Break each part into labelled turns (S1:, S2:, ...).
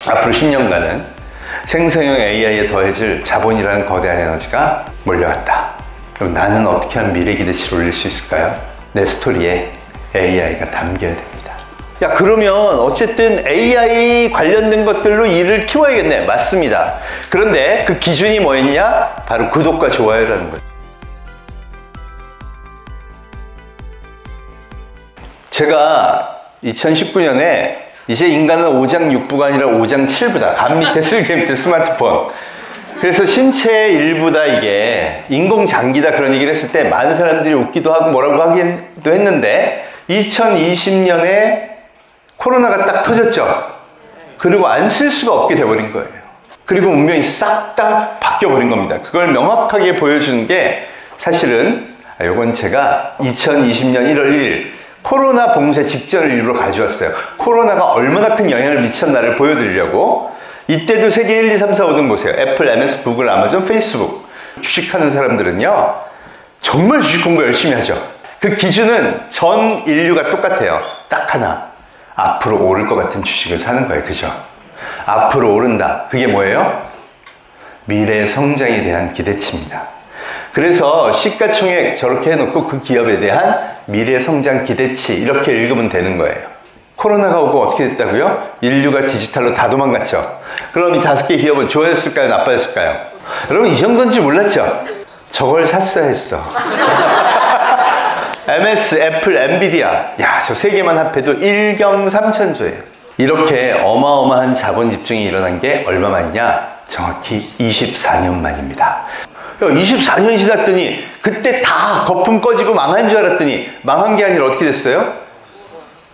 S1: 앞으로 10년간은 생성형 AI에 더해질 자본이라는 거대한 에너지가 몰려왔다. 그럼 나는 어떻게 하면 미래 기대치를 올릴 수 있을까요? 내 스토리에 AI가 담겨야 됩니다. 야, 그러면 어쨌든 AI 관련된 것들로 일을 키워야겠네. 맞습니다. 그런데 그 기준이 뭐였냐? 바로 구독과 좋아요라는 거죠. 제가 2019년에 이제 인간은 5장 6부가 아니라 5장 7부다. 간 밑에 쓸개 밑에 스마트폰. 그래서 신체의 일부다, 이게 인공장기다, 그런 얘기를 했을 때 많은 사람들이 웃기도 하고 뭐라고 하기도 했는데 2020년에 코로나가 딱 터졌죠. 그리고 안 쓸 수가 없게 돼버린 거예요. 그리고 운명이 싹 다 바뀌어버린 겁니다. 그걸 명확하게 보여주는 게 사실은 이건 제가 2020년 1월 1일 코로나 봉쇄 직전을 일부러 가져왔어요. 코로나가 얼마나 큰 영향을 미쳤나를 보여드리려고. 이때도 세계 1, 2, 3, 4, 5등 보세요. 애플, MS, 구글, 아마존, 페이스북. 주식하는 사람들은요, 정말 주식 공부 열심히 하죠. 그 기준은 전 인류가 똑같아요. 딱 하나. 앞으로 오를 것 같은 주식을 사는 거예요. 그죠? 앞으로 오른다. 그게 뭐예요? 미래의 성장에 대한 기대치입니다. 그래서 시가총액 저렇게 해놓고 그 기업에 대한 미래 성장 기대치, 이렇게 읽으면 되는 거예요. 코로나가 오고 어떻게 됐다고요? 인류가 디지털로 다 도망갔죠. 그럼 이 5개 기업은 좋아졌을까요? 나빠졌을까요? 여러분, 이 정도인지 몰랐죠? 저걸 샀어야 했어. MS, 애플, 엔비디아. 야, 저 3개만 합해도 1경 3천조예요. 이렇게 어마어마한 자본 집중이 일어난 게 얼마 만이냐? 정확히 24년 만입니다. 24년이 지났더니 그때 다 거품 꺼지고 망한 줄 알았더니 망한 게 아니라 어떻게 됐어요?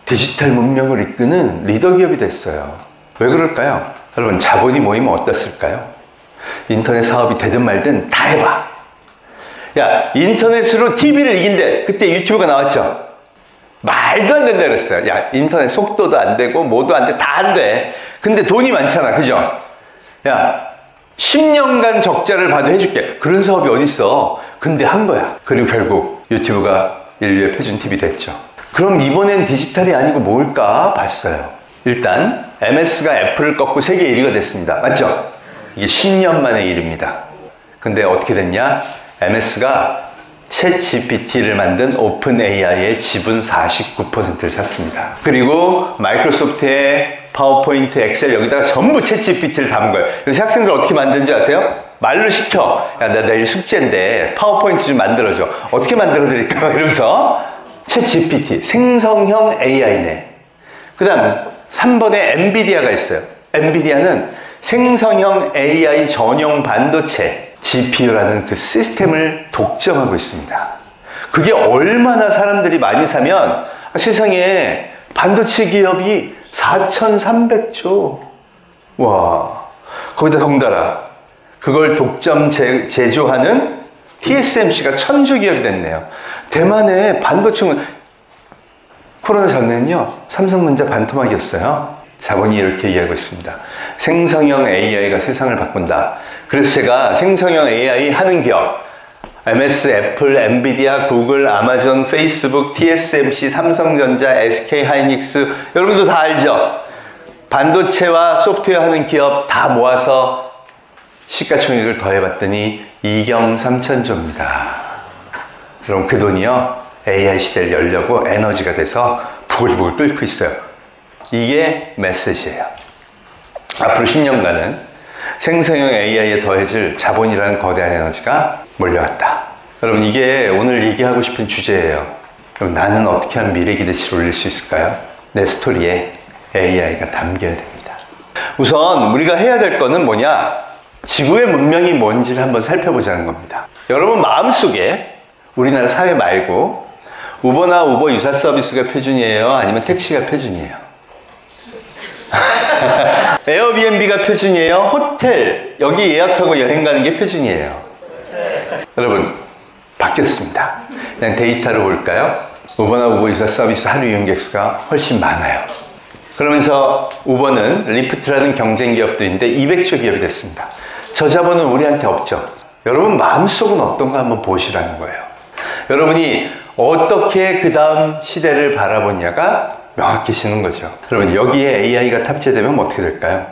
S1: 디지털 문명을 이끄는 리더 기업이 됐어요. 왜 그럴까요? 여러분, 자본이 모이면 어땠을까요? 인터넷 사업이 되든 말든 다 해봐. 야, 인터넷으로 TV를 이긴대. 그때 유튜브가 나왔죠. 말도 안 된다 그랬어요. 야, 인터넷 속도도 안 되고 뭐도 안 돼. 다 안 돼. 근데 돈이 많잖아. 그죠? 야, 10년간 적자를 봐도 해줄게. 그런 사업이 어딨어. 근데 한 거야. 그리고 결국 유튜브가 인류의 표준 TV 됐죠. 그럼 이번엔 디지털이 아니고 뭘까 봤어요. 일단 MS가 애플을 꺾고 세계 1위가 됐습니다. 맞죠? 이게 10년 만의 일입니다. 근데 어떻게 됐냐? MS가 챗 GPT를 만든 오픈 AI의 지분 49%를 샀습니다. 그리고 마이크로소프트의 파워포인트, 엑셀 여기다가 전부 챗 GPT를 담은 거예요. 그래서 학생들 어떻게 만드는지 아세요? 말로 시켜. 야, 나 내일 숙제인데 파워포인트 좀 만들어줘. 어떻게 만들어드릴까? 이러면서 챗 GPT, 생성형 AI네. 그 다음 3번에 엔비디아가 있어요. 엔비디아는 생성형 AI 전용 반도체 GPU라는 그 시스템을 독점하고 있습니다. 그게 얼마나 사람들이 많이 사면 세상에 반도체 기업이 4,300조. 와, 거기다 덩달아 그걸 독점 제조하는 TSMC가 1,000조 기업이 됐네요. 대만의 반도체는 코로나 전에는요, 삼성전자 반토막이었어요. 자본이 이렇게 이야기하고 있습니다. 생성형 AI가 세상을 바꾼다. 그래서 제가 생성형 AI 하는 기업, MS, 애플, 엔비디아, 구글, 아마존, 페이스북, TSMC, 삼성전자, SK하이닉스, 여러분도 다 알죠? 반도체와 소프트웨어 하는 기업 다 모아서 시가총액을 더해봤더니 2경 3천조입니다. 그럼 그 돈이요, AI 시대를 열려고 에너지가 돼서 부글부글 끓고 있어요. 이게 메시지예요. 앞으로 10년간은 생성형 AI에 더해질 자본이라는 거대한 에너지가 몰려왔다. 여러분, 이게 오늘 얘기하고 싶은 주제예요. 그럼 나는 어떻게 하면 미래 기대치를 올릴 수 있을까요? 내 스토리에 AI가 담겨야 됩니다. 우선 우리가 해야 될 거는 뭐냐? 지구의 문명이 뭔지를 한번 살펴보자는 겁니다. 여러분 마음속에 우리나라 사회 말고 우버나 우버 유사 서비스가 표준이에요? 아니면 택시가 표준이에요? 에어비앤비가 표준이에요? 호텔 여기 예약하고 여행 가는 게 표준이에요? 여러분, 바뀌었습니다. 그냥 데이터로 볼까요? 우버나 우버 유사 서비스 하루 이용객 수가 훨씬 많아요. 그러면서 우버는 리프트라는 경쟁 기업도 있는데 200조 기업이 됐습니다. 저 자본은 우리한테 없죠. 여러분 마음속은 어떤가 한번 보시라는 거예요. 여러분이 어떻게 그 다음 시대를 바라보냐가 명확해지는 거죠. 여러분, 여기에 AI가 탑재되면 어떻게 될까요?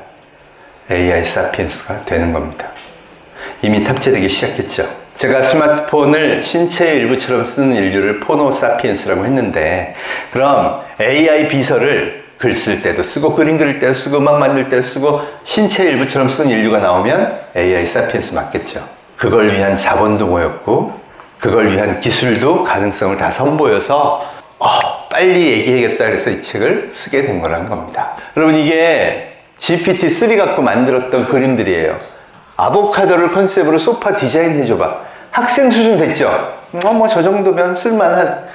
S1: AI 사피엔스가 되는 겁니다. 이미 탑재되기 시작했죠. 제가 스마트폰을 신체의 일부처럼 쓰는 인류를 포노 사피엔스라고 했는데, 그럼 AI 비서를 글 쓸 때도 쓰고 그림 그릴 때도 쓰고 음악 만들 때도 쓰고 신체의 일부처럼 쓰는 인류가 나오면 AI 사피엔스 맞겠죠. 그걸 위한 자본도 모였고 그걸 위한 기술도 가능성을 다 선보여서 빨리 얘기해야겠다 그래서 이 책을 쓰게 된 거라는 겁니다. 여러분, 이게 GPT-3 갖고 만들었던 그림들이에요. 아보카도를 컨셉으로 소파 디자인 해줘봐. 학생 수준 됐죠? 뭐 저 정도면 쓸만한.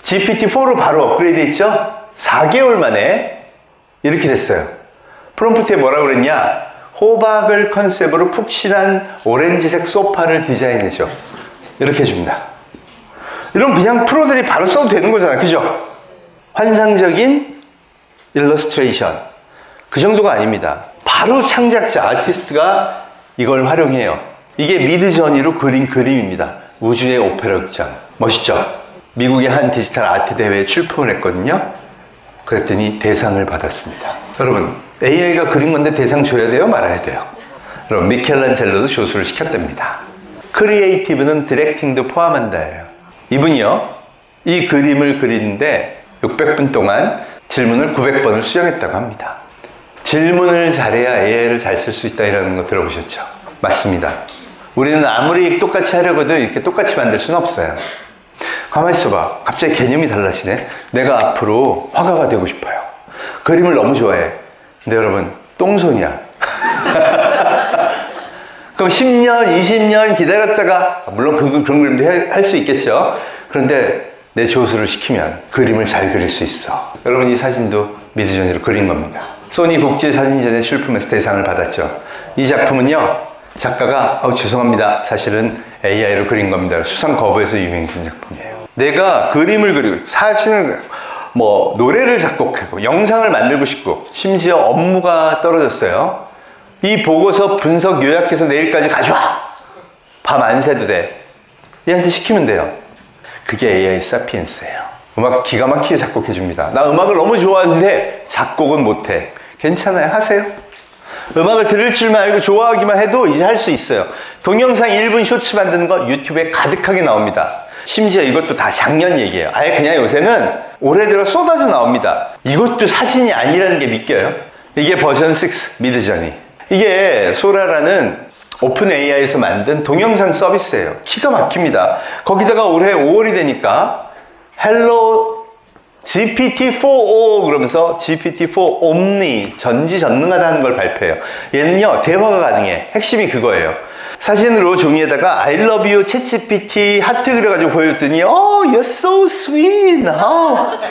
S1: GPT-4로 바로 업그레이드 했죠? 4개월 만에 이렇게 됐어요. 프롬프트에 뭐라고 그랬냐? 호박을 컨셉으로 푹신한 오렌지색 소파를 디자인해줘. 이렇게 해줍니다. 이런 그냥 프로들이 바로 써도 되는 거잖아. 그죠? 환상적인 일러스트레이션. 그 정도가 아닙니다. 바로 창작자, 아티스트가 이걸 활용해요. 이게 미드저니로 그린 그림입니다. 우주의 오페라 극장. 멋있죠? 미국의 한 디지털 아트 대회에 출품을 했거든요. 그랬더니 대상을 받았습니다. 여러분, AI가 그린 건데 대상 줘야 돼요? 말아야 돼요? 여러분, 미켈란젤로도 조수를 시켰답니다. 크리에이티브는 디렉팅도 포함한다예요. 이분이요, 이 그림을 그리는데 600분 동안 질문을 900번을 수정했다고 합니다. 질문을 잘해야 AI를 잘 쓸 수 있다 이라는 거 들어보셨죠? 맞습니다. 우리는 아무리 똑같이 하려고도 이렇게 똑같이 만들 수는 없어요. 가만히 있어봐. 갑자기 개념이 달라지네. 내가 앞으로 화가가 되고 싶어요. 그림을 너무 좋아해. 근데 여러분, 똥손이야. 그럼 10년, 20년 기다렸다가, 물론 그런 그림도 할 수 있겠죠. 그런데 내 조수를 시키면 그림을 잘 그릴 수 있어. 여러분, 이 사진도 미드저니로 그린 겁니다. 소니 국제사진전에 출품해서 대상을 받았죠. 이 작품은요, 작가가 죄송합니다, 사실은 AI로 그린 겁니다, 수상 거부해서 유명해진 작품이에요. 내가 그림을 그리고 사진을 뭐 노래를 작곡하고 영상을 만들고 싶고 심지어 업무가 떨어졌어요. 이 보고서 분석 요약해서 내일까지 가져와. 밤 안 새도 돼. 얘한테 시키면 돼요. 그게 AI 사피엔스예요. 음악 기가 막히게 작곡해 줍니다. 나 음악을 너무 좋아하는데 작곡은 못해. 괜찮아요, 하세요. 음악을 들을 줄만 알고 좋아하기만 해도 이제 할 수 있어요. 동영상 1분 쇼츠 만드는 거 유튜브에 가득하게 나옵니다. 심지어 이것도 다 작년 얘기예요. 아예 그냥 요새는 올해 들어 쏟아져 나옵니다. 이것도 사진이 아니라는 게 믿겨요? 이게 버전 6 미드저니. 이게 소라라는 오픈 AI에서 만든 동영상 서비스예요. 기가 막힙니다. 거기다가 올해 5월이 되니까 헬로 GPT-4o 그러면서 GPT-4 Omni 전지전능하다는 걸 발표해요. 얘는요, 대화가 가능해. 핵심이 그거예요. 사진으로 종이에다가 I love you 챗GPT 하트 그려가지고 보여줬더니 you're so sweet.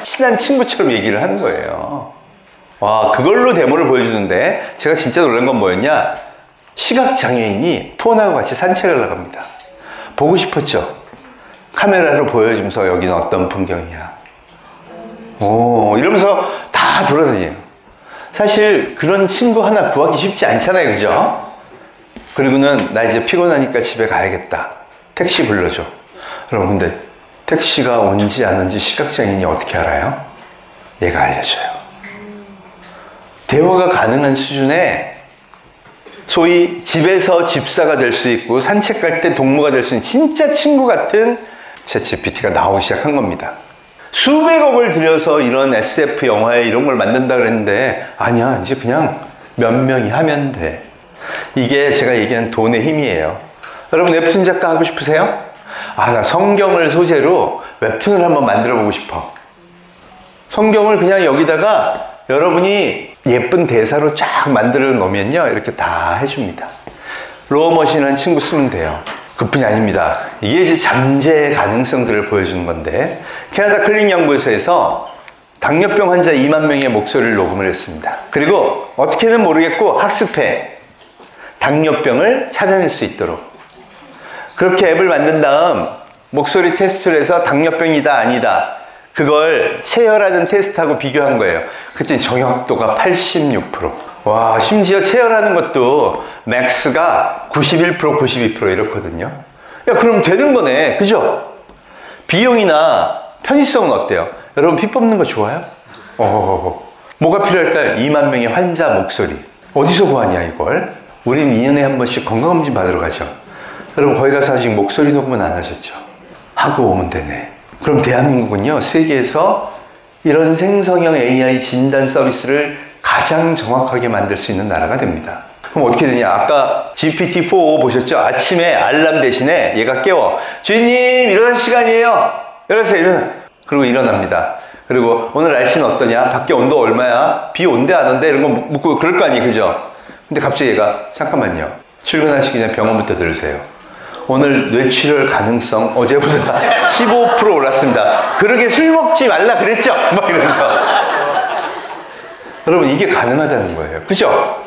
S1: 친한 친구처럼 얘기를 하는 거예요. 와, 그걸로 데모를 보여주는데 제가 진짜 놀란 건 뭐였냐? 시각장애인이 폰하고 같이 산책을 나갑니다. 보고 싶었죠? 카메라로 보여주면서 여기는 어떤 풍경이야. 이러면서 다 돌아다녀요. 사실 그런 친구 하나 구하기 쉽지 않잖아요, 그죠? 그리고는 나 이제 피곤하니까 집에 가야겠다. 택시 불러줘. 여러분, 근데 택시가 온지 안 온지 시각장애인이 어떻게 알아요? 얘가 알려줘요. 대화가 가능한 수준의 소위 집에서 집사가 될 수 있고 산책 갈 때 동무가 될 수 있는 진짜 친구 같은 챗GPT가 나오기 시작한 겁니다. 수백억을 들여서 이런 SF 영화에 이런 걸 만든다 그랬는데 아니야, 이제 그냥 몇 명이 하면 돼. 이게 제가 얘기한 돈의 힘이에요. 여러분, 웹툰 작가 하고 싶으세요? 나 성경을 소재로 웹툰을 한번 만들어 보고 싶어. 성경을 그냥 여기다가 여러분이 예쁜 대사로 쫙 만들어 놓으면요, 이렇게 다 해줍니다. 로어머신이라는 친구 쓰면 돼요. 그뿐이 아닙니다. 이게 이제 잠재 가능성들을 보여주는 건데, 캐나다 클린 연구소에서 당뇨병 환자 2만 명의 목소리를 녹음을 했습니다. 그리고 어떻게는 모르겠고 학습해. 당뇨병을 찾아낼 수 있도록. 그렇게 앱을 만든 다음 목소리 테스트를 해서 당뇨병이다 아니다, 그걸 체열하는 테스트하고 비교한 거예요. 그때 정확도가 86%. 와, 심지어 체열하는 것도 맥스가 91%, 92% 이렇거든요. 야, 그럼 되는 거네. 그죠? 비용이나 편의성은 어때요? 여러분, 피 뽑는 거 좋아요? 뭐가 필요할까요? 2만 명의 환자 목소리. 어디서 구하냐 이걸? 우린 2년에 한 번씩 건강검진 받으러 가죠. 여러분 거기 가서 아직 목소리 녹음은 안 하셨죠? 하고 오면 되네. 그럼 대한민국은요, 세계에서 이런 생성형 AI 진단 서비스를 가장 정확하게 만들 수 있는 나라가 됩니다. 그럼 어떻게 되냐? 아까 GPT-4 보셨죠? 아침에 알람 대신에 얘가 깨워. 주인님, 일어날 시간이에요. 일어나세요. 그리고 일어납니다. 그리고 오늘 날씨는 어떠냐? 밖에 온도 얼마야? 비 온대 안 온대? 이런 거 묻고 그럴 거 아니에요, 그죠? 근데 갑자기 얘가 잠깐만요. 출근하시기 전에 병원부터 들으세요. 오늘 뇌출혈 가능성 어제보다 15% 올랐습니다. 그러게 술 먹지 말라 그랬죠? 막 이러면서. 여러분, 이게 가능하다는 거예요. 그죠?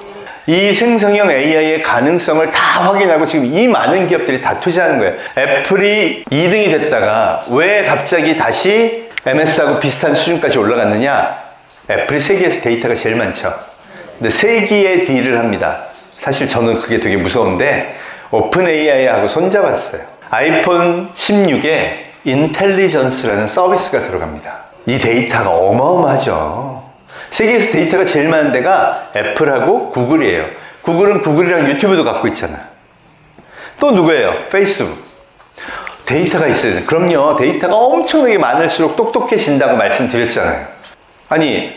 S1: 이 생성형 AI의 가능성을 다 확인하고 지금 이 많은 기업들이 다 투자하는 거예요. 애플이 2등이 됐다가 왜 갑자기 다시 MS하고 비슷한 수준까지 올라갔느냐? 애플이 세계에서 데이터가 제일 많죠. 근데 세기의 딜을 합니다. 사실 저는 그게 되게 무서운데 오픈 AI하고 손잡았어요. 아이폰 16에 인텔리전스라는 서비스가 들어갑니다. 이 데이터가 어마어마하죠. 세계에서 데이터가 제일 많은 데가 애플하고 구글이에요. 구글은 구글이랑 유튜브도 갖고 있잖아. 또 누구예요? 페이스북. 데이터가 있어야 돼. 그럼요. 데이터가 엄청나게 많을수록 똑똑해진다고 말씀드렸잖아요. 아니,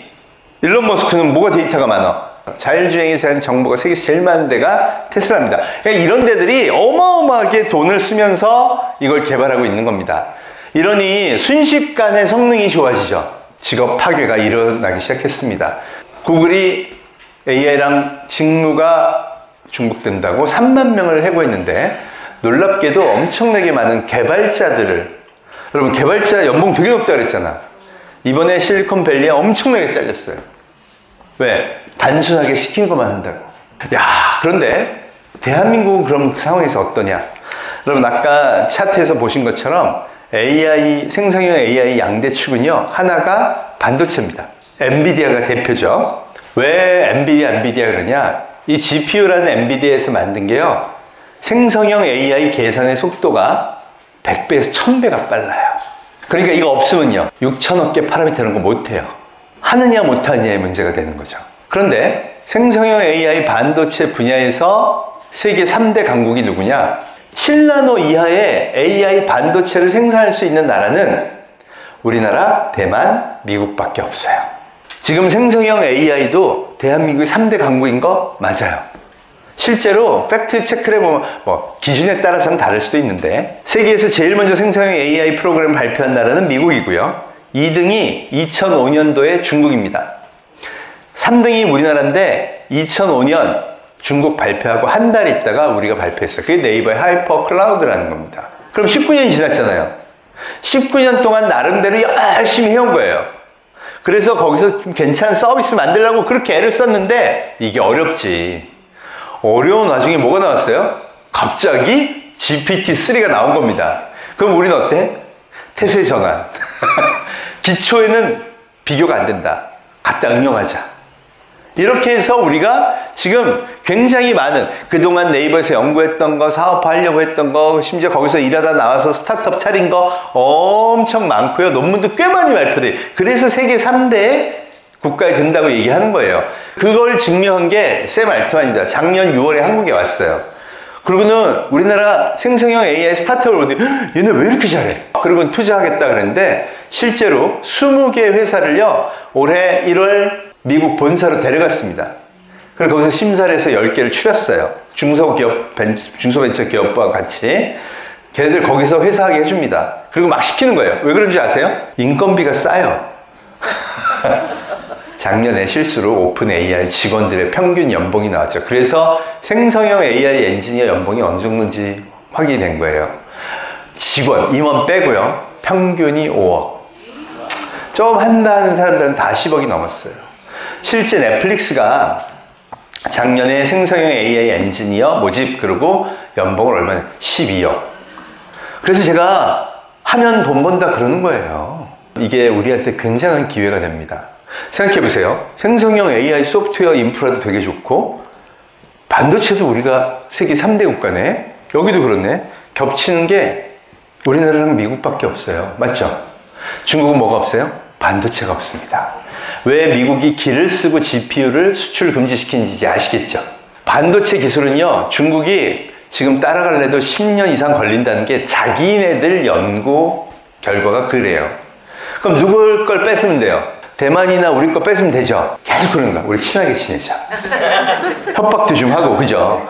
S1: 일론 머스크는 뭐가 데이터가 많아? 자율주행에 대한 정보가 세계에서 제일 많은 데가 테슬라입니다. 그러니까 이런 데들이 어마어마하게 돈을 쓰면서 이걸 개발하고 있는 겁니다. 이러니 순식간에 성능이 좋아지죠. 직업 파괴가 일어나기 시작했습니다. 구글이 AI랑 직무가 중복된다고 3만 명을 해고했는데 놀랍게도 엄청나게 많은 개발자들을, 여러분 개발자 연봉 되게 높다고 그랬잖아. 이번에 실리콘밸리에 엄청나게 잘렸어요. 왜? 단순하게 시킨 것만 한다고. 야, 그런데 대한민국은 그럼 그 상황에서 어떠냐? 여러분 아까 차트에서 보신 것처럼 AI, 생성형 AI 양대 축은요, 하나가 반도체입니다. 엔비디아가 대표죠. 왜 엔비디아 그러냐? 이 GPU라는 엔비디아에서 만든 게요, 생성형 AI 계산의 속도가 100배에서 1000배가 빨라요. 그러니까 이거 없으면요, 6천억 개 파라미터 이런 거 못해요. 하느냐 못하느냐의 문제가 되는 거죠. 그런데 생성형 AI 반도체 분야에서 세계 3대 강국이 누구냐? 7나노 이하의 AI 반도체를 생산할 수 있는 나라는 우리나라, 대만, 미국밖에 없어요. 지금 생성형 AI도 대한민국이 3대 강국인 거 맞아요. 실제로 팩트 체크를 해보면 기준에 따라서는 다를 수도 있는데 세계에서 제일 먼저 생성형 AI 프로그램을 발표한 나라는 미국이고요. 2등이 2005년도에 중국입니다. 3등이 우리나라인데 2005년 중국 발표하고 한 달 있다가 우리가 발표했어요. 그게 네이버의 하이퍼 클라우드라는 겁니다. 그럼 19년이 지났잖아요. 19년 동안 나름대로 열심히 해온 거예요. 그래서 거기서 좀 괜찮은 서비스 만들려고 그렇게 애를 썼는데 이게 어렵지. 어려운 와중에 뭐가 나왔어요? 갑자기 GPT-3가 나온 겁니다. 그럼 우리는 어때? 태세 전환. 기초에는 비교가 안 된다. 갖다 응용하자. 이렇게 해서 우리가 지금 굉장히 많은, 그동안 네이버에서 연구했던 거, 사업화하려고 했던 거, 심지어 거기서 일하다 나와서 스타트업 차린 거 엄청 많고요. 논문도 꽤 많이 발표돼요. 그래서 세계 3대 국가에 든다고 얘기하는 거예요. 그걸 증명한 게 샘 알트만입니다. 작년 6월에 한국에 왔어요. 그리고는 우리나라 생성형 AI 스타트업을 보는데 얘네 왜 이렇게 잘해? 그리고 투자하겠다 그랬는데 실제로 20개 회사를요, 올해 1월 미국 본사로 데려갔습니다. 그리고 거기서 심사를 해서 10개를 추렸어요. 중소벤처기업과 같이. 걔네들 거기서 회사하게 해줍니다. 그리고 막 시키는 거예요. 왜 그런지 아세요? 인건비가 싸요. 작년에 실수로 오픈 AI 직원들의 평균 연봉이 나왔죠. 그래서 생성형 AI 엔지니어 연봉이 어느 정도인지 확인이 된 거예요. 직원, 임원 빼고요. 평균이 5억. 좀 한다 하는 사람들은 다 10억이 넘었어요. 실제 넷플릭스가 작년에 생성형 AI 엔지니어 모집, 그리고 연봉을 얼마냐? 12억. 그래서 제가 하면 돈 번다 그러는 거예요. 이게 우리한테 굉장한 기회가 됩니다. 생각해 보세요. 생성형 AI 소프트웨어 인프라도 되게 좋고, 반도체도 우리가 세계 3대 국가네. 여기도 그렇네. 겹치는 게 우리나라랑 미국밖에 없어요. 맞죠? 중국은 뭐가 없어요? 반도체가 없습니다. 왜 미국이 기를 쓰고 GPU를 수출 금지시키는지 아시겠죠? 반도체 기술은요, 중국이 지금 따라갈래도 10년 이상 걸린다는 게 자기네들 연구 결과가 그래요. 그럼 누굴 걸 뺏으면 돼요? 대만이나 우리 거 뺏으면 되죠? 계속 그러는 거야. 우리 친하게 지내자. 협박도 좀 하고, 그죠?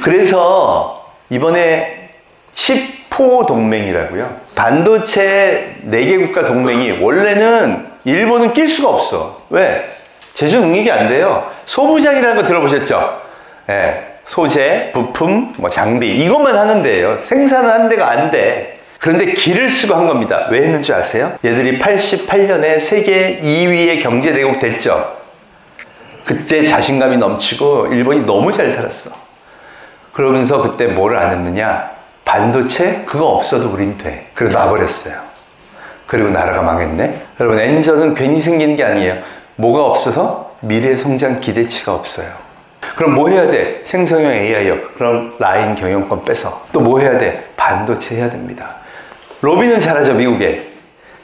S1: 그래서 이번에 칩포 동맹이라고요. 반도체 4개 국가 동맹이 원래는 일본은 낄 수가 없어. 왜? 제조 능력이 안 돼요. 소부장이라는 거 들어보셨죠? 예. 소재, 부품, 뭐 장비 이것만 하는 데예요. 생산은 한 데가 안 돼. 그런데 기를 쓰고 한 겁니다. 왜 했는 줄 아세요? 얘들이 88년에 세계 2위의 경제대국 됐죠. 그때 자신감이 넘치고 일본이 너무 잘 살았어. 그러면서 그때 뭐를 안 했느냐? 반도체? 그거 없어도 우린 돼. 그래서 놔버렸어요. 그리고 나라가 망했네. 여러분, 엔저는 괜히 생기는 게 아니에요. 뭐가 없어서? 미래 성장 기대치가 없어요. 그럼 뭐 해야 돼? 생성형 AI요. 그럼 라인 경영권 뺏어. 또 뭐 해야 돼? 반도체 해야 됩니다. 로비는 잘하죠, 미국에.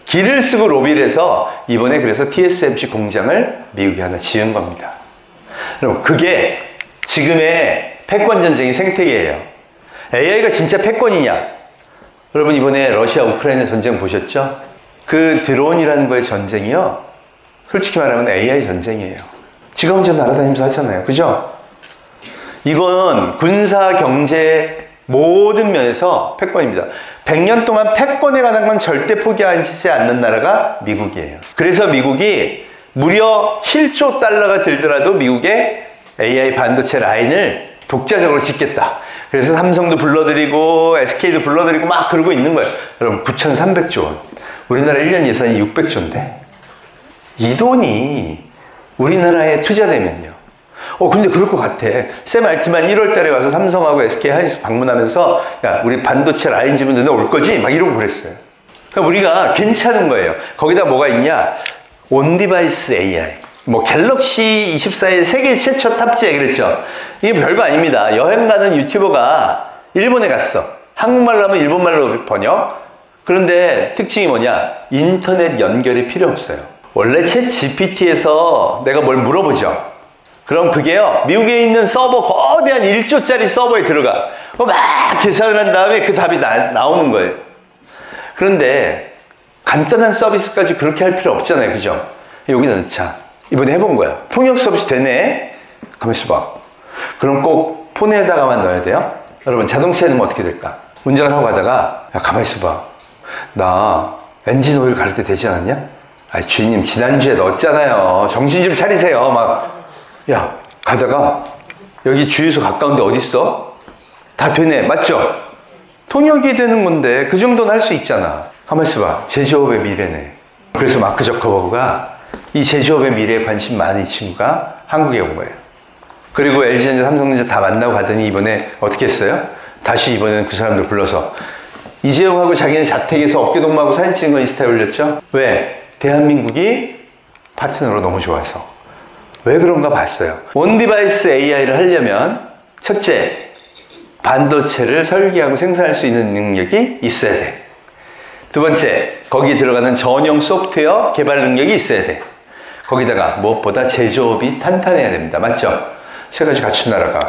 S1: 기를 쓰고 로비를 해서 이번에 그래서 TSMC 공장을 미국이 하나 지은 겁니다. 여러분, 그게 지금의 패권 전쟁의 생태계예요. AI가 진짜 패권이냐? 여러분, 이번에 러시아 우크라이나 전쟁 보셨죠? 그 드론이라는 거의 전쟁이요, 솔직히 말하면 AI 전쟁이에요. 지가 혼자 날아다니면서 하잖아요. 그죠? 이건 군사, 경제 모든 면에서 패권입니다. 100년 동안 패권에 관한 건 절대 포기하지 않는 나라가 미국이에요. 그래서 미국이 무려 7조 달러가 들더라도 미국의 AI 반도체 라인을 독자적으로 짓겠다. 그래서 삼성도 불러들이고 SK도 불러들이고 막 그러고 있는 거예요. 여러분, 9,300조 원. 우리나라 1년 예산이 600조인데 이 돈이 우리나라에 투자되면요. 근데 그럴 것 같아. 샘 알트만 1월 달에 와서 삼성하고 SK 하이닉스 방문하면서 야, 우리 반도체 라인 집은 너 올 거지? 막 이러고 그랬어요. 그러니까 우리가 괜찮은 거예요. 거기다 뭐가 있냐? 온디바이스 AI. 뭐 갤럭시 24에 세계 최초 탑재 그랬죠. 이게 별거 아닙니다. 여행 가는 유튜버가 일본에 갔어. 한국말로 하면 일본말로 번역. 그런데 특징이 뭐냐? 인터넷 연결이 필요 없어요. 원래 챗 GPT에서 내가 뭘 물어보죠. 그럼 그게요, 미국에 있는 서버, 거대한 1조짜리 서버에 들어가. 막 계산을 한 다음에 그 답이 나오는 거예요. 그런데 간단한 서비스까지 그렇게 할 필요 없잖아요. 그죠? 여기다 넣자. 이번에 해본 거야. 통역 서비스 되네? 가만있어 봐. 그럼 꼭 폰에다가만 넣어야 돼요? 여러분, 자동차에 넣으면 어떻게 될까? 운전을 하고 가다가, 야, 가만있어 봐. 나 엔진 오일 갈을 때 되지 않았냐? 아, 주인님, 지난주에 넣었잖아요. 정신 좀 차리세요. 막. 야, 가다가 여기 주유소 가까운데 어딨어? 다 되네. 맞죠? 통역이 되는 건데 그 정도는 할 수 있잖아. 가만히 있어봐. 제조업의 미래네. 그래서 마크 저커버그가 이 제조업의 미래에 관심 많은 이 친구가 한국에 온 거예요. 그리고 LG전자, 삼성전자 다 만나고 가더니 이번에 어떻게 했어요? 다시 이번에는 그 사람들 불러서 이재용하고 자기네 자택에서 어깨동무하고 사진 찍은 거 인스타에 올렸죠? 왜? 대한민국이 파트너로 너무 좋아서. 왜 그런가 봤어요. 온디바이스 AI를 하려면 첫째, 반도체를 설계하고 생산할 수 있는 능력이 있어야 돼. 두 번째, 거기에 들어가는 전용 소프트웨어 개발 능력이 있어야 돼. 거기다가 무엇보다 제조업이 탄탄해야 됩니다. 맞죠? 세 가지 갖춘 나라가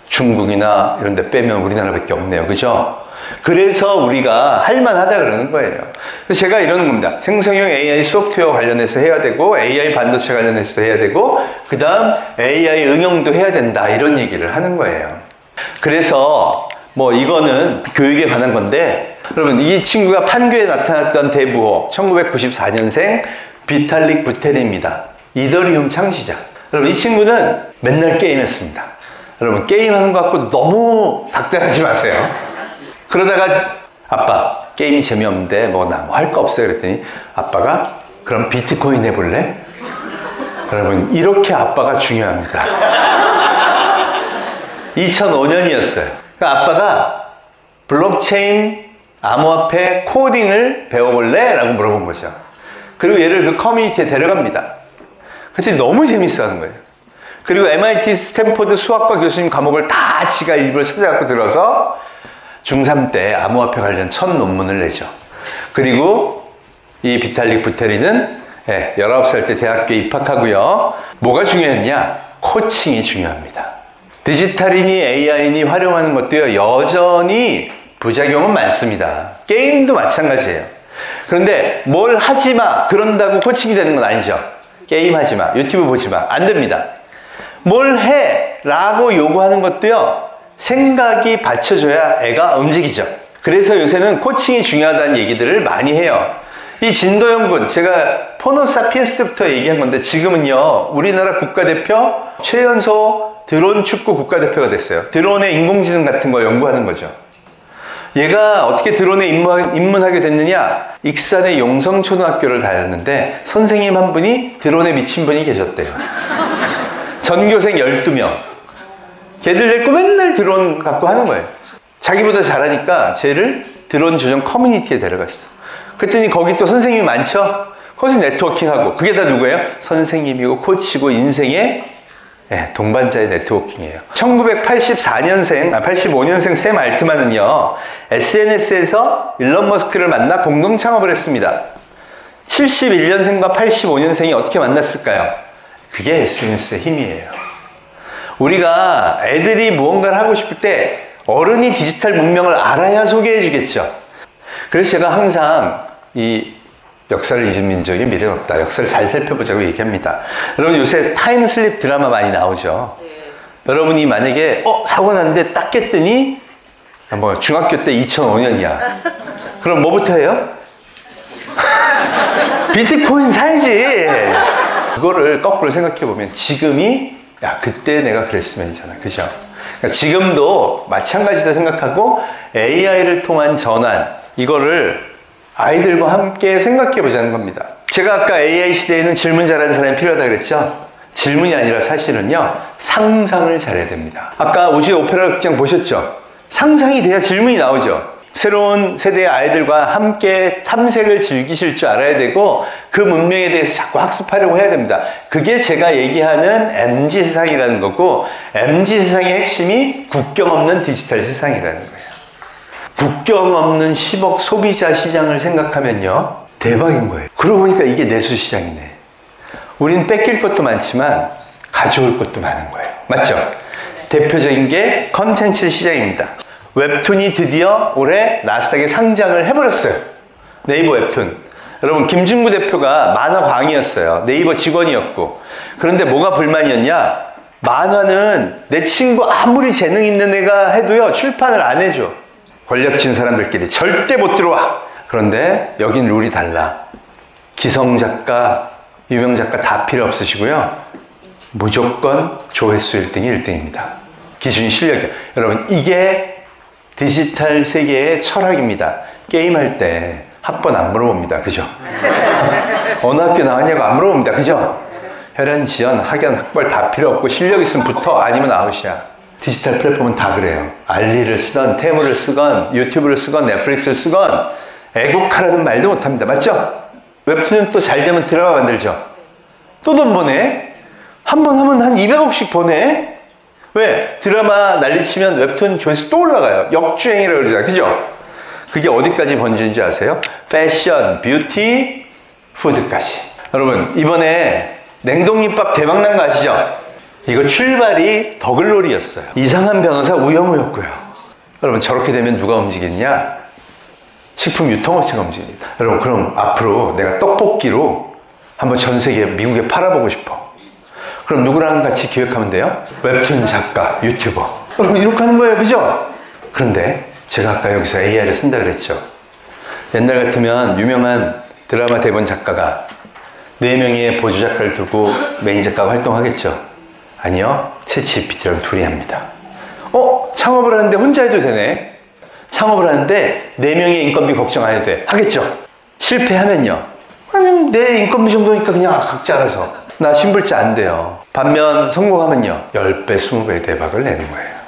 S1: 중국이나 이런 데 빼면 우리나라밖에 없네요. 그죠? 그래서 우리가 할만하다 그러는 거예요. 그래서 제가 이러는 겁니다. 생성형 AI 소프트웨어 관련해서 해야 되고 AI 반도체 관련해서 해야 되고 그 다음 AI 응용도 해야 된다 이런 얘기를 하는 거예요. 그래서 뭐 이거는 교육에 관한 건데 여러분, 이 친구가 판교에 나타났던 대부호 1994년생 비탈릭 부테린입니다. 이더리움 창시자. 여러분, 이 친구는 맨날 게임했습니다. 여러분, 게임하는 것 갖고 너무 닥달하지 마세요. 그러다가 아빠 게임이 재미없는데 뭐 나 뭐 할 거 없어요 그랬더니 아빠가 그럼 비트코인 해볼래? 여러분, 이렇게 아빠가 중요합니다. 2005년이었어요. 그러니까 아빠가 블록체인 암호화폐 코딩을 배워볼래? 라고 물어본 거죠. 그리고 얘를 그 커뮤니티에 데려갑니다. 그랬더니 너무 재밌어 하는 거예요. 그리고 MIT 스탠포드 수학과 교수님 과목을 다 지가 일부러 찾아갖고 들어서 중3 때 암호화폐 관련 첫 논문을 내죠. 그리고 이 비탈릭 부테린은 네, 19살 때 대학교에 입학하고요. 뭐가 중요했냐? 코칭이 중요합니다. 디지털이니 AI니 활용하는 것도요, 여전히 부작용은 많습니다. 게임도 마찬가지예요. 그런데 뭘 하지 마, 그런다고 코칭이 되는 건 아니죠. 게임 하지 마, 유튜브 보지 마, 안 됩니다. 뭘 해 라고 요구하는 것도요, 생각이 받쳐줘야 애가 움직이죠. 그래서 요새는 코칭이 중요하다는 얘기들을 많이 해요. 이 진도영 군, 제가 포노 사피엔스 때부터 얘기한 건데, 지금은요 우리나라 국가대표 최연소 드론 축구 국가대표가 됐어요. 드론의 인공지능 같은 거 연구하는 거죠. 얘가 어떻게 드론에 입문하게 됐느냐? 익산의 용성초등학교를 다녔는데 선생님 한 분이 드론에 미친 분이 계셨대요. 전교생 12명. 걔들 데리고 맨날 드론 갖고 하는 거예요. 자기보다 잘하니까 쟤를 드론 조정 커뮤니티에 데려갔어. 그랬더니 거기 또 선생님이 많죠? 거기서 네트워킹하고. 그게 다 누구예요? 선생님이고 코치고 인생의 동반자의 네트워킹이에요. 85년생 샘 알트만은요, SNS에서 일론 머스크를 만나 공동 창업을 했습니다. 71년생과 85년생이 어떻게 만났을까요? 그게 SNS의 힘이에요. 우리가 애들이 무언가를 하고 싶을 때 어른이 디지털 문명을 알아야 소개해 주겠죠. 그래서 제가 항상 이 역사를 잊은 민족의 미래는 없다. 역사를 잘 살펴보자고 얘기합니다. 여러분 요새 타임슬립 드라마 많이 나오죠. 여러분이 만약에 사고 났는데 딱 깼더니 뭐 중학교 때 2005년이야. 그럼 뭐부터 해요? 비트코인 사야지. 그거를 거꾸로 생각해 보면 지금이 그때 내가 그랬으면이잖아. 그죠? 그러니까 지금도 마찬가지다 생각하고 AI를 통한 전환, 이거를 아이들과 함께 생각해 보자는 겁니다. 제가 아까 AI 시대에는 질문 잘하는 사람이 필요하다 그랬죠? 질문이 아니라 사실은요, 상상을 잘해야 됩니다. 아까 우주의 오페라 극장 보셨죠? 상상이 돼야 질문이 나오죠. 새로운 세대의 아이들과 함께 탐색을 즐기실 줄 알아야 되고 그 문명에 대해서 자꾸 학습하려고 해야 됩니다. 그게 제가 얘기하는 MZ 세상이라는 거고, MZ 세상의 핵심이 국경 없는 디지털 세상이라는 거예요. 국경 없는 10억 소비자 시장을 생각하면요, 대박인 거예요. 그러고 보니까 이게 내수 시장이네. 우린 뺏길 것도 많지만 가져올 것도 많은 거예요. 맞죠? 대표적인 게 컨텐츠 시장입니다. 웹툰이 드디어 올해 나스닥에 상장을 해버렸어요. 네이버 웹툰. 여러분, 김준구 대표가 만화 광이었어요. 네이버 직원이었고. 그런데 뭐가 불만이었냐? 만화는 내 친구 아무리 재능 있는 애가 해도요, 출판을 안 해줘. 권력진 사람들끼리 절대 못 들어와. 그런데 여긴 룰이 달라. 기성 작가, 유명 작가 다 필요 없으시고요, 무조건 조회수 1등이 1등입니다. 기준이 실력이에요. 여러분, 이게 디지털 세계의 철학입니다. 게임할 때 학번 안 물어봅니다. 그죠? 어느 학교 나왔냐고 안 물어봅니다. 그죠? 혈연, 지연, 학연, 학벌 다 필요 없고 실력 있으면 붙어, 아니면 아웃이야. 디지털 플랫폼은 다 그래요. 알리를 쓰건 테무를 쓰건 유튜브를 쓰건 넷플릭스를 쓰건 애국하라는 말도 못합니다. 맞죠? 웹툰은 또 잘 되면 드라마 만들죠. 또 돈 버네. 한 번 하면 한 200억씩 버네. 왜? 드라마 난리치면 웹툰 조회수 또 올라가요. 역주행이라고 그러잖아요. 그죠? 그게 어디까지 번지는지 아세요? 패션, 뷰티, 푸드까지. 여러분, 이번에 냉동김밥 대박난 거 아시죠? 이거 출발이 더글로리였어요. 이상한 변호사 우영우였고요. 여러분, 저렇게 되면 누가 움직이냐? 식품 유통업체가 움직입니다. 여러분, 그럼 앞으로 내가 떡볶이로 한번 전 세계 미국에 팔아보고 싶어. 그럼 누구랑 같이 기획하면 돼요? 웹툰 작가, 유튜버. 여러분, 이렇게 하는 거예요. 그죠? 그런데 제가 아까 여기서 AI를 쓴다 그랬죠. 옛날 같으면 유명한 드라마 대본 작가가 4명의 보조 작가를 두고 메인 작가가 활동하겠죠. 아니요, 챗GPT랑 둘이 합니다. 창업을 하는데 혼자 해도 되네. 창업을 하는데 4명의 인건비 걱정 안 해도 돼. 하겠죠. 실패하면요, 아니, 내 인건비 정도니까 그냥 각자 알아서. 나 신불자 안 돼요. 반면 성공하면요, 10배, 20배 대박을 내는 거예요.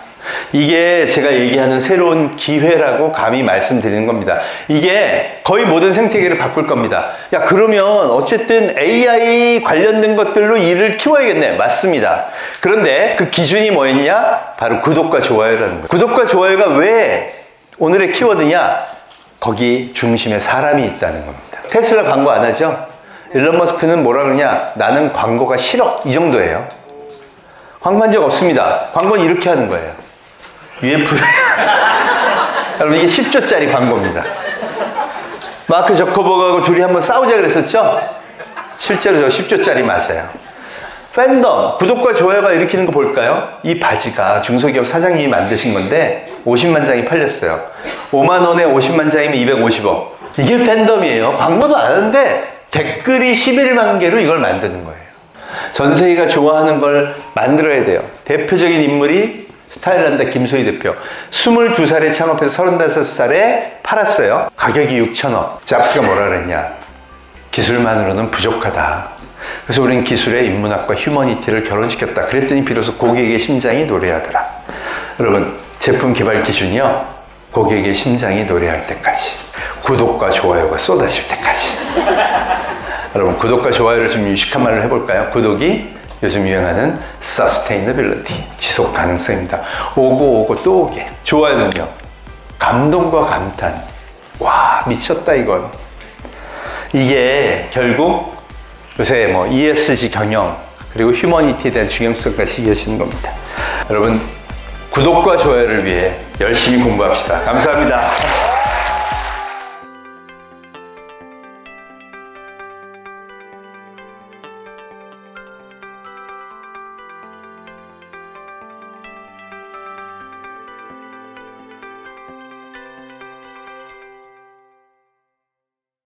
S1: 이게 제가 얘기하는 새로운 기회라고 감히 말씀드리는 겁니다. 이게 거의 모든 생태계를 바꿀 겁니다. 야, 그러면 어쨌든 AI 관련된 것들로 일을 키워야겠네. 맞습니다. 그런데 그 기준이 뭐였냐? 바로 구독과 좋아요라는 거예요. 구독과 좋아요가 왜 오늘의 키워드냐? 거기 중심에 사람이 있다는 겁니다. 테슬라 광고 안 하죠? 일론 머스크는 뭐라 그러냐? 나는 광고가 싫어. 이 정도예요. 광고한 적 없습니다. 광고는 이렇게 하는 거예요. UF. 여러분, 이게 10조짜리 광고입니다. 마크 저커버그하고 둘이 한번 싸우자 그랬었죠? 실제로 저 10조짜리 맞아요. 팬덤, 구독과 좋아요가 일으키는 거 볼까요? 이 바지가 중소기업 사장님이 만드신 건데 50만 장이 팔렸어요. 5만 원에 50만 장이면 250억. 이게 팬덤이에요. 광고도 안 하는데 댓글이 11만 개로 이걸 만드는 거예요. 전 세계가 좋아하는 걸 만들어야 돼요. 대표적인 인물이 스타일란다 김소희 대표. 22살에 창업해서 35살에 팔았어요. 가격이 6천억. 잡스가 뭐라 그랬냐? 기술만으로는 부족하다. 그래서 우린 기술의 인문학과 휴머니티를 결혼시켰다. 그랬더니 비로소 고객의 심장이 노래하더라. 여러분, 제품 개발 기준이요, 고객의 심장이 노래할 때까지, 구독과 좋아요가 쏟아질 때까지. 여러분, 구독과 좋아요를 좀 유식한 말로 해볼까요? 구독이 요즘 유행하는 sustainability, 지속 가능성입니다. 오고 또 오게. 좋아요는요, 감동과 감탄. 와, 미쳤다 이건. 이게 결국 요새 뭐 ESG 경영 그리고 휴머니티에 대한 중요성까지 이해하시는 겁니다. 여러분, 구독과 좋아요를 위해 열심히 공부합시다. 감사합니다.